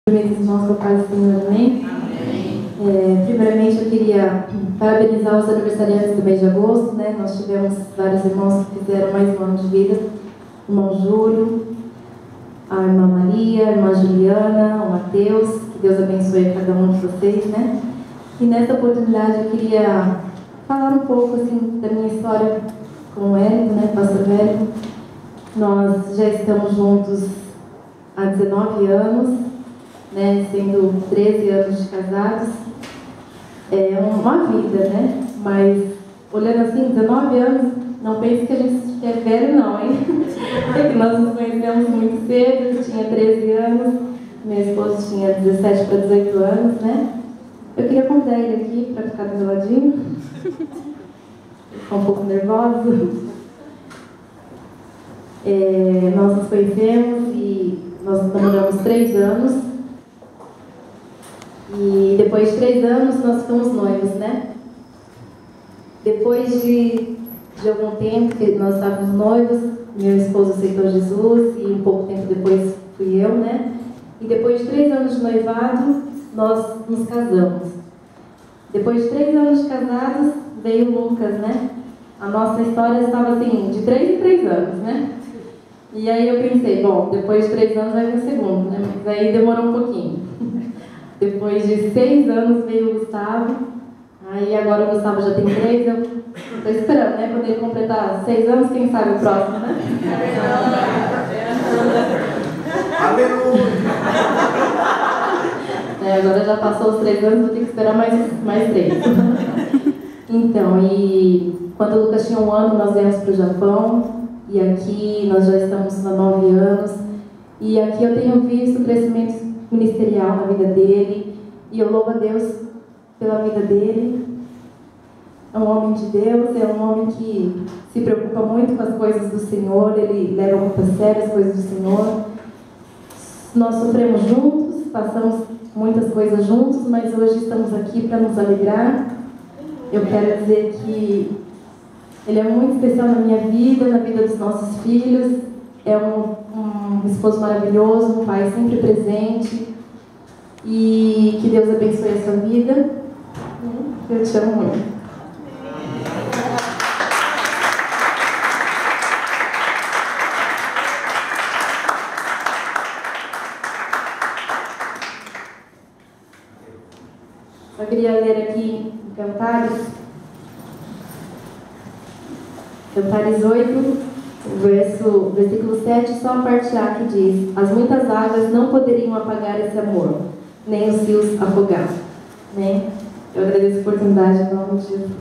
Irmãos, com a paz do Senhor, amém? Primeiramente, eu queria parabenizar os aniversariantes do mês de agosto, né? Nós tivemos vários irmãos que fizeram mais um ano de vida. O irmão Júlio, a irmã Maria, a irmã Juliana, o Mateus. Que Deus abençoe a cada um de vocês, né? E nessa oportunidade eu queria falar um pouco, assim, da minha história com o Érico, né? Pastor Érico. Nós já estamos juntos há 19 anos. Né, sendo 13 anos de casados, é uma vida, né? Mas, olhando assim, 19 anos, não pense que a gente é velho, não, hein? É que nós nos conhecemos muito cedo, eu tinha 13 anos, meu esposo tinha 17 para 18 anos, né? Eu queria convidar ele aqui para ficar do meu ladinho. Ficou um pouco nervoso. Nós nos conhecemos e nós namoramos 3 anos. E depois de 3 anos nós ficamos noivos, né? Depois de algum tempo que nós estávamos noivos, meu esposo aceitou Jesus e um pouco tempo depois fui eu, né? E depois de 3 anos de noivado, nós nos casamos. Depois de 3 anos de casados, veio o Lucas, né? A nossa história estava assim, de 3 em 3 anos, né? E aí eu pensei, bom, depois de 3 anos vai vir o segundo, né? Mas aí demorou um pouquinho. Depois de 6 anos veio o Gustavo. Aí agora o Gustavo já tem 3. Eu estou esperando, né? Quando ele completar 6 anos, quem sabe o próximo, né? Aleluia! Agora já passou os 3 anos, vou ter que esperar mais 3. Então, e quando o Lucas tinha 1 ano, nós viemos para o Japão. E aqui nós já estamos há 9 anos. E aqui eu tenho visto o crescimento ministerial na vida dele, e eu louvo a Deus pela vida dele. É um homem de Deus, é um homem que se preocupa muito com as coisas do Senhor, ele leva muito a sério as coisas do Senhor. Nós sofremos juntos, passamos muitas coisas juntos, mas hoje estamos aqui para nos alegrar. Eu quero dizer que ele é muito especial na minha vida, na vida dos nossos filhos. É um esposo maravilhoso, um pai sempre presente. E que Deus abençoe a sua vida. Eu te amo muito. Só queria ler aqui em Cantares 8. Versículo 7, só a parte A que diz: as muitas águas não poderiam apagar esse amor, nem os rios afogar. Amém? Eu agradeço a oportunidade em nome de Jesus.